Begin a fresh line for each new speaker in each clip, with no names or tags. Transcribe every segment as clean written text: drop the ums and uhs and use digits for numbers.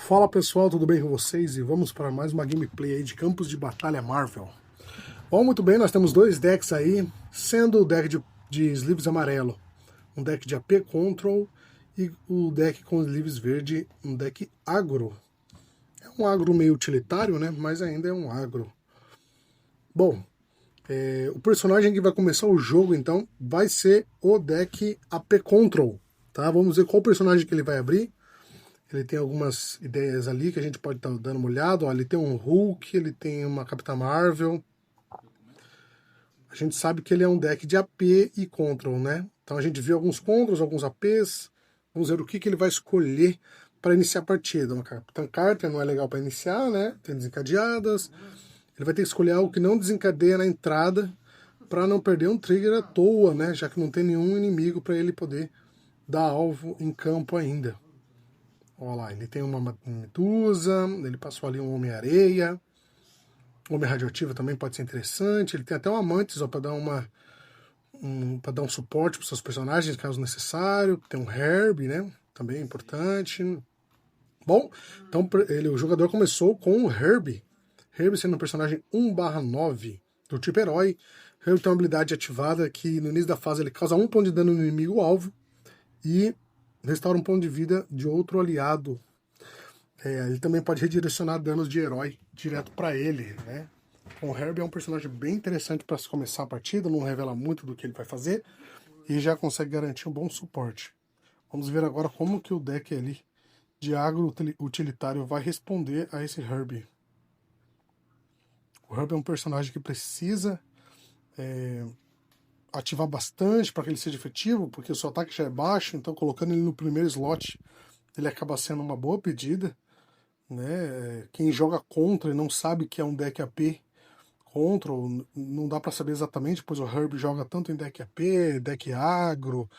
Fala pessoal, tudo bem com vocês? E vamos para mais uma gameplay aí de Campos de Batalha Marvel. Bom, muito bem, nós temos dois decks aí, sendo o deck de sleeves amarelo, um deck de AP Control, e o deck com sleeves verde, um deck agro. É um agro meio utilitário, né? Mas ainda é um agro. Bom, o personagem que vai começar o jogo, então, vai ser o deck AP Control, tá? Vamos ver qual personagem que ele vai abrir. Ele tem algumas ideias ali que a gente pode estar dando uma olhada. Ó, ele tem um Hulk, ele tem uma Capitã Marvel. A gente sabe que ele é um deck de AP e Control, né? Então a gente viu alguns Controls, alguns APs. Vamos ver o que ele vai escolher para iniciar a partida. Uma Capitã Carter não é legal para iniciar, né? Tem desencadeadas. Ele vai ter que escolher algo que não desencadeia na entrada para não perder um trigger à toa, né? Já que não tem nenhum inimigo para ele poder dar alvo em campo ainda. Olha lá, ele tem uma medusa, ele passou ali um Homem-Areia. Homem Radioativo também pode ser interessante. Ele tem até um Amantes para dar para dar um suporte para seus personagens, caso necessário. Tem um Herb, né? Também é importante. Bom, então o jogador começou com o Herb. Herb sendo um personagem 1/9 do tipo herói. Herb tem uma habilidade ativada que no início da fase ele causa 1 ponto de dano no inimigo alvo e restaura 1 ponto de vida de outro aliado. Ele também pode redirecionar danos de herói direto para ele, né? O Herb é um personagem bem interessante para se começar a partida, não revela muito do que ele vai fazer e já consegue garantir um bom suporte. Vamos ver agora como que o deck ali de agro utilitário vai responder a esse Herb. O Herb é um personagem que precisa ativar bastante para que ele seja efetivo, porque o seu ataque já é baixo, então colocando ele no primeiro slot ele acaba sendo uma boa pedida. Né? Quem joga contra e não sabe que é um deck AP Control, não dá para saber exatamente, pois o Herb joga tanto em deck AP, deck agro,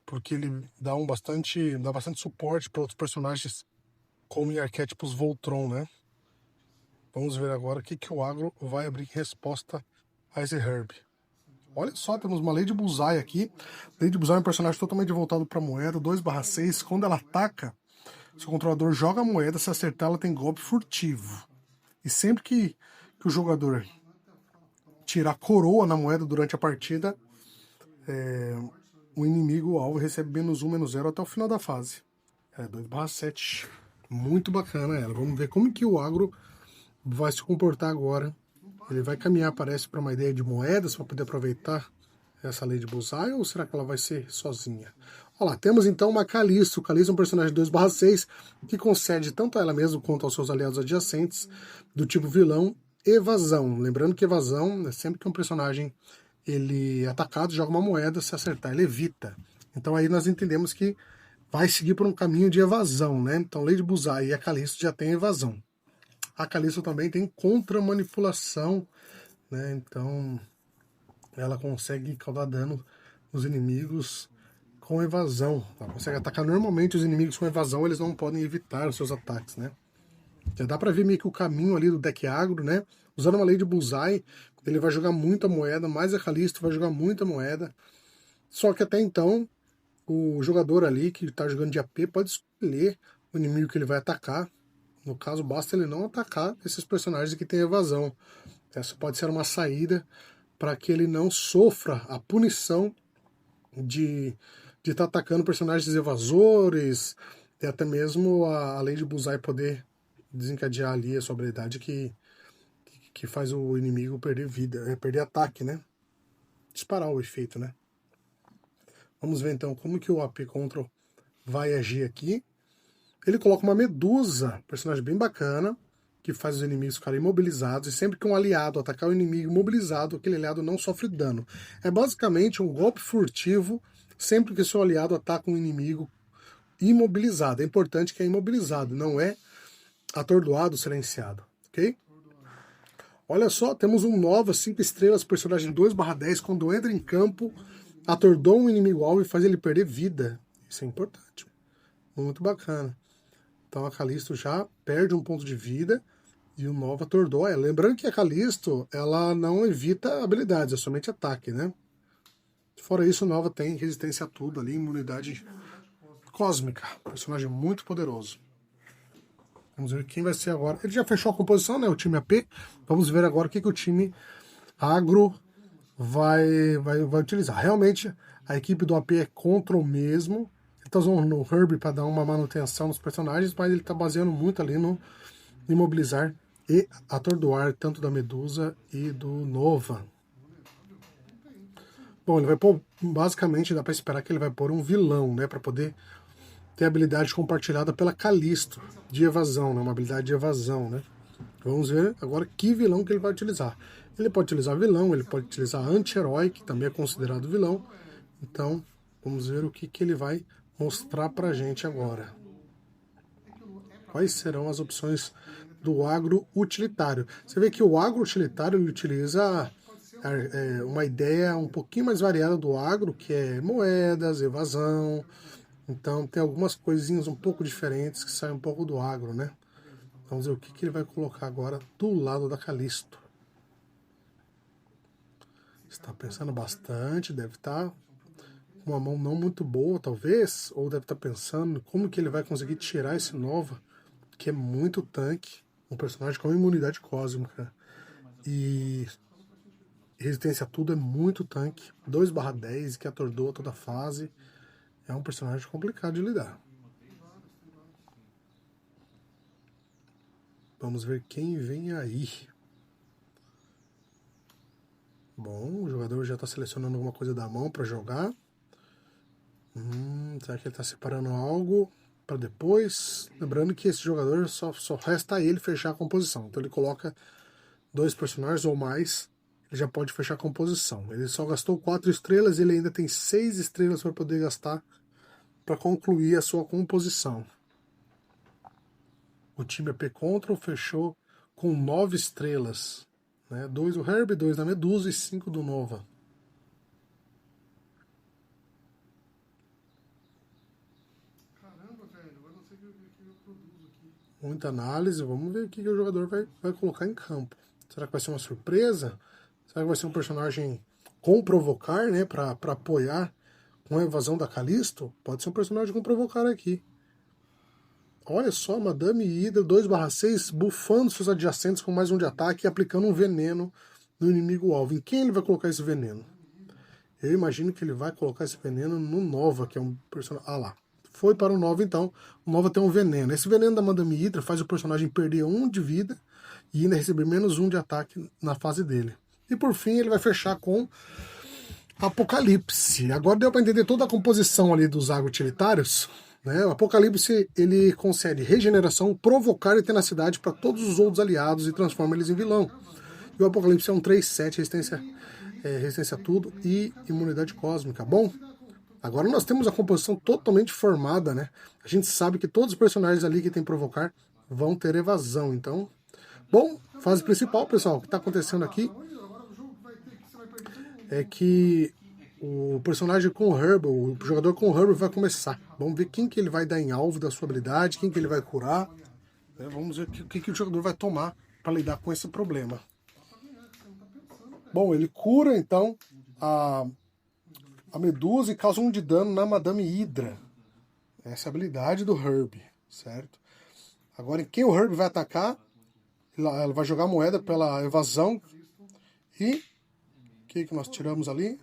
porque ele dá bastante suporte para outros personagens, como em arquétipos Voltron, né? Vamos ver agora o que o agro vai abrir em resposta a esse Herb. Olha só, temos uma Lady Bullseye aqui. Lady Bullseye é um personagem totalmente voltado para moeda, 2/6. Quando ela ataca, seu controlador joga a moeda, se acertar ela tem golpe furtivo. E sempre que o jogador tirar coroa na moeda durante a partida, o inimigo, o alvo, recebe -1/-0 até o final da fase. É 2/7. Muito bacana ela. Vamos ver como que o agro vai se comportar agora. Ele vai caminhar, parece, para uma ideia de moedas, para poder aproveitar essa Lady Bullseye, ou será que ela vai ser sozinha? Olha lá, temos então uma Calisto. Calisto é um personagem 2/6 que concede tanto a ela mesma quanto aos seus aliados adjacentes do tipo vilão evasão. Lembrando que evasão é sempre que um personagem ele é atacado, joga uma moeda, se acertar ele evita. Então aí nós entendemos que vai seguir por um caminho de evasão, né? Então Lady Bullseye e a Calisto já tem evasão. A Calisto também tem contra-manipulação, né? Então ela consegue causar dano nos inimigos com evasão. Ela consegue atacar normalmente os inimigos com evasão, eles não podem evitar os seus ataques, né? Já dá pra ver meio que o caminho ali do deck agro, né? Usando uma Lady Bullseye, ele vai jogar muita moeda, mais a Calisto vai jogar muita moeda. Só que até então, o jogador ali que está jogando de AP pode escolher o inimigo que ele vai atacar. No caso, basta ele não atacar esses personagens que têm evasão. Essa pode ser uma saída para que ele não sofra a punição de estar atacando personagens evasores, e até mesmo a Lady Bullseye poder desencadear ali a sua habilidade que faz o inimigo perder vida, perder ataque, né? Disparar o efeito, né? Vamos ver então como que o AP Control vai agir aqui. Ele coloca uma Medusa, personagem bem bacana, que faz os inimigos ficarem imobilizados, e sempre que um aliado atacar o inimigo imobilizado, aquele aliado não sofre dano. É basicamente um golpe furtivo sempre que seu aliado ataca um inimigo imobilizado. É importante que é imobilizado, não é atordoado, silenciado, ok? Olha só, temos um Nova 5 estrelas, personagem 2/10, quando entra em campo, atordoa um inimigo alvo e faz ele perder vida. Isso é importante. Muito bacana. Então a Calisto já perde um ponto de vida e o Nova atordoa ela. Lembrando que a Calisto, ela não evita habilidades, é somente ataque, né? Fora isso, o Nova tem resistência a tudo ali, imunidade cósmica. Personagem muito poderoso. Vamos ver quem vai ser agora. Ele já fechou a composição, né? O time AP. Vamos ver agora o que o time agro vai utilizar. Realmente, a equipe do AP é contra o mesmo. Ele tá usando o Herb para dar uma manutenção nos personagens, mas ele tá baseando muito ali no imobilizar e atordoar tanto da Medusa e do Nova. Bom, ele vai pôr, basicamente dá para esperar que ele vai pôr um vilão, né, para poder ter habilidade compartilhada pela Calisto, de evasão, né, uma habilidade de evasão, né. Vamos ver agora que vilão que ele vai utilizar. Ele pode utilizar vilão, ele pode utilizar anti-herói, que também é considerado vilão. Então, vamos ver o que ele vai mostrar pra gente agora. Quais serão as opções do agro utilitário? Você vê que o agro utilitário ele utiliza uma ideia um pouquinho mais variada do agro, que é moedas, evasão. Então tem algumas coisinhas um pouco diferentes que saem um pouco do agro, né? Vamos ver o que ele vai colocar agora do lado da Calisto. Está pensando bastante, deve estar com uma mão não muito boa, talvez, ou deve estar pensando como que ele vai conseguir tirar esse Nova, que é muito tanque, um personagem com imunidade cósmica e resistência a tudo, é muito tanque, 2/10, que atordoa toda a fase, é um personagem complicado de lidar. Vamos ver quem vem aí. Bom, o jogador já está selecionando alguma coisa da mão para jogar. Será que ele está separando algo para depois? Lembrando que esse jogador só resta ele fechar a composição. Então ele coloca 2 personagens ou mais, ele já pode fechar a composição. Ele só gastou 4 estrelas e ele ainda tem 6 estrelas para poder gastar para concluir a sua composição. O time AP Control fechou com 9 estrelas. Né? 2 do Herb, 2 da Medusa e 5 do Nova. Muita análise, vamos ver o que o jogador vai colocar em campo. Será que vai ser uma surpresa? Será que vai ser um personagem com provocar, né, para apoiar com a evasão da Calisto? Pode ser um personagem com provocar aqui. Olha só, Madame Hydra 2/6, bufando seus adjacentes com mais 1 de ataque e aplicando um veneno no inimigo alvo. Em quem ele vai colocar esse veneno? Eu imagino que ele vai colocar esse veneno no Nova, que é um personagem... Ah lá. Foi para o Nova, então. O Nova tem um veneno. Esse veneno da Madame Hydra faz o personagem perder 1 de vida e ainda receber menos 1 de ataque na fase dele. E por fim, ele vai fechar com Apocalipse. Agora deu para entender toda a composição ali dos agro-utilitários. Né? O Apocalipse, ele concede regeneração, provocar e tenacidade para todos os outros aliados e transforma eles em vilão. E o Apocalipse é um 3/7, resistência a tudo e imunidade cósmica. Bom, agora nós temos a composição totalmente formada, né? A gente sabe que todos os personagens ali que tem provocar vão ter evasão, então... Bom, fase principal, pessoal, o que está acontecendo aqui é que o personagem com o Herb, o jogador com o Herb vai começar. Vamos ver quem que ele vai dar em alvo da sua habilidade, quem que ele vai curar. Vamos ver o que o jogador vai tomar para lidar com esse problema. Bom, ele cura, então, a Medusa e causa 1 de dano na Madame Hydra. Essa é a habilidade do Herb, certo? Agora, em quem o Herb vai atacar, ela vai jogar moeda pela evasão. E o que nós tiramos ali?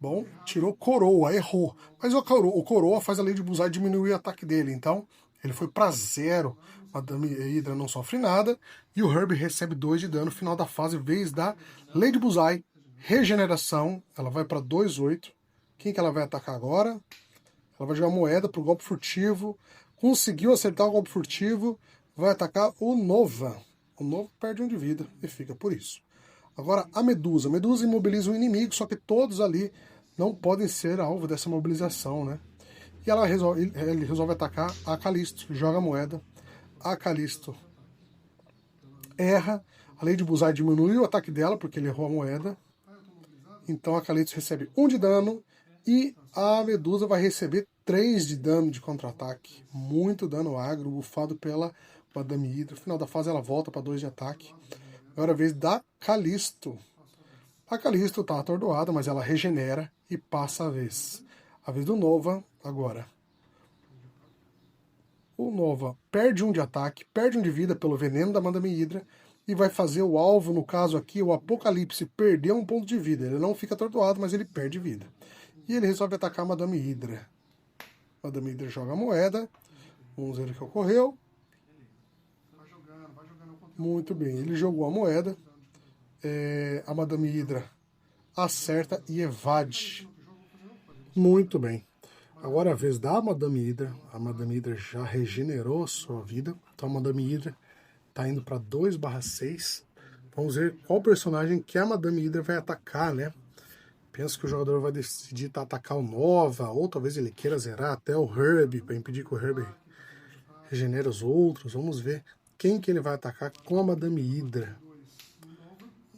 Bom, tirou coroa, errou. Mas o coroa faz a Lady Bullseye diminuir o ataque dele. Então, ele foi para 0. Madame Hydra não sofre nada. E o Herb recebe 2 de dano no final da fase, vez da Lady Bullseye. Regeneração, ela vai para 2/8. Quem que ela vai atacar agora? Ela vai jogar moeda para o golpe furtivo. Conseguiu acertar o golpe furtivo. Vai atacar o Nova. O Nova perde 1 de vida e fica por isso. Agora a Medusa. A Medusa imobiliza o inimigo, só que todos ali não podem ser alvo dessa mobilização, né? E ele resolve atacar a Calisto. Joga a moeda. A Calisto erra. A Lady Bullseye diminui o ataque dela, porque ele errou a moeda. Então a Calisto recebe 1 de dano. E a Medusa vai receber 3 de dano de contra-ataque. Muito dano agro, bufado pela Madame Hydra. No final da fase ela volta para 2 de ataque. Agora é a vez da Calisto. A Calisto está atordoada, mas ela regenera e passa a vez. A vez do Nova agora. O Nova perde 1 de ataque, perde 1 de vida pelo veneno da Madame Hydra e vai fazer o alvo, no caso aqui, o Apocalipse, perder 1 ponto de vida. Ele não fica atordoado, mas ele perde vida. E ele resolve atacar a Madame Hydra. Madame Hydra joga a moeda. Vamos ver o que ocorreu. Muito bem, ele jogou a moeda. A Madame Hydra acerta e evade. Muito bem. Agora é a vez da Madame Hydra. A Madame Hydra já regenerou a sua vida. Então a Madame Hydra está indo para 2/6. Vamos ver qual personagem que a Madame Hydra vai atacar, né? Penso que o jogador vai decidir atacar o Nova, ou talvez ele queira zerar até o Herbie, para impedir que o Herbie regenere os outros. Vamos ver quem que ele vai atacar com a Madame Hydra.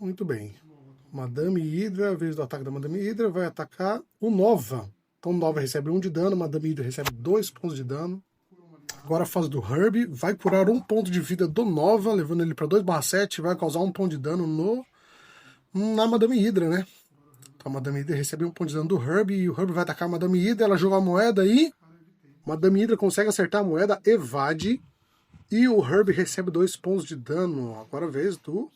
Muito bem. Madame Hydra, a vez do ataque da Madame Hydra, vai atacar o Nova. Então o Nova recebe 1 de dano, Madame Hydra recebe 2 pontos de dano. Agora a fase do Herbie vai curar 1 ponto de vida do Nova, levando ele para 2/7, vai causar 1 ponto de dano na Madame Hydra, né? Então a Madame Hydra recebe 1 ponto de dano do Herbie, e o Herbie vai atacar a Madame Hydra, ela joga a moeda e Madame Hydra consegue acertar a moeda, evade, e o Herbie recebe 2 pontos de dano. Agora a vez do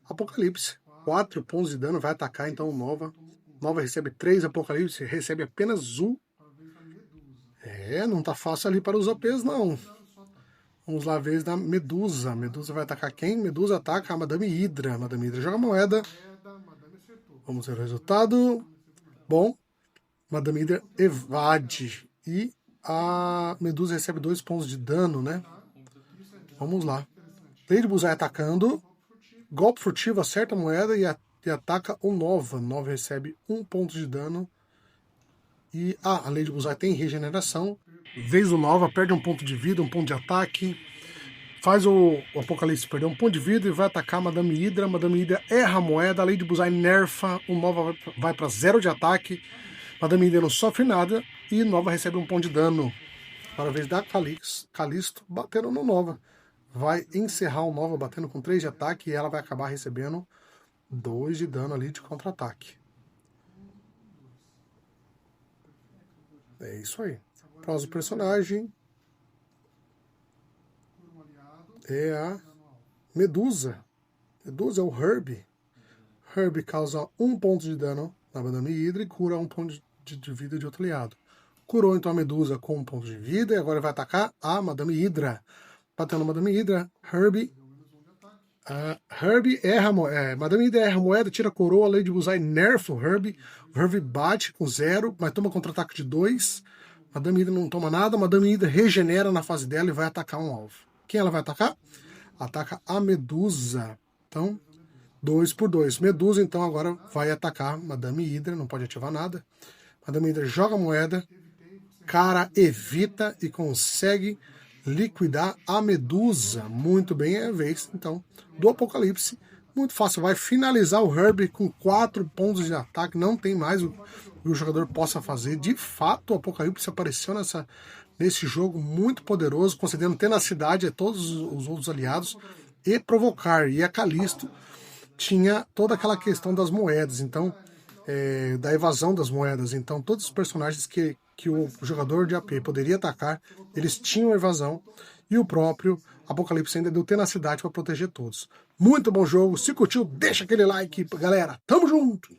Apocalipse. 4 pontos de dano, vai atacar então o Nova. Nova recebe 3, Apocalipse recebe apenas 1. Não tá fácil ali para os APs, não. Vamos lá, a vez da Medusa. Medusa vai atacar quem? Medusa ataca a Madame Hydra. Madame Hydra joga a moeda. Vamos ver o resultado. Bom, Madame Hydra evade. E a Medusa recebe 2 pontos de dano, né? Vamos lá. Lady Bullseye atacando. Golpe furtivo, acerta a moeda e ataca o Nova. Nova recebe 1 ponto de dano. E a Lady Bullseye tem regeneração. Vez o Nova, perde 1 ponto de vida, 1 ponto de ataque. Faz o Apocalipse perder 1 ponto de vida e vai atacar a Madame Hydra. Madame Hydra erra a moeda, a Lady Bullseye nerfa. O Nova vai para 0 de ataque. Madame Hydra não sofre nada. E Nova recebe 1 ponto de dano. Para a vez da Calisto batendo no Nova. Vai encerrar o Nova batendo com 3 de ataque e ela vai acabar recebendo 2 de dano ali de contra-ataque. É isso aí. Próximo personagem é a Medusa. Medusa é o Herbie. Herbie causa 1 ponto de dano na Madame Hydra e cura 1 ponto de vida de outro aliado. Curou então a Medusa com 1 ponto de vida e agora vai atacar a Madame Hydra. Batendo a Madame Hydra, Herbie erra a moeda. Madame Hydra erra a moeda, tira a coroa, Lady Bullseye nerfa o Herbie. O Herbie bate com 0, mas toma contra-ataque de 2. Madame Hydra não toma nada, Madame Hydra regenera na fase dela e vai atacar um alvo. Quem ela vai atacar? Ataca a Medusa. Então, 2/2. Medusa, então, agora vai atacar Madame Hydra, não pode ativar nada. Madame Hydra joga a moeda, cara evita e consegue liquidar a Medusa. Muito bem, é a vez, então, do Apocalipse. Muito fácil, vai finalizar o Herbie com 4 pontos de ataque, não tem mais o que o jogador possa fazer. De fato, o Apocalipse apareceu nesse jogo muito poderoso, concedendo tenacidade a todos os outros aliados e provocar. E a Calisto tinha toda aquela questão das moedas, então, da evasão das moedas. Então, todos os personagens que o jogador de AP poderia atacar, eles tinham evasão, e o próprio Apocalipse ainda deu tenacidade para proteger todos. Muito bom jogo, se curtiu, deixa aquele like, galera, tamo junto!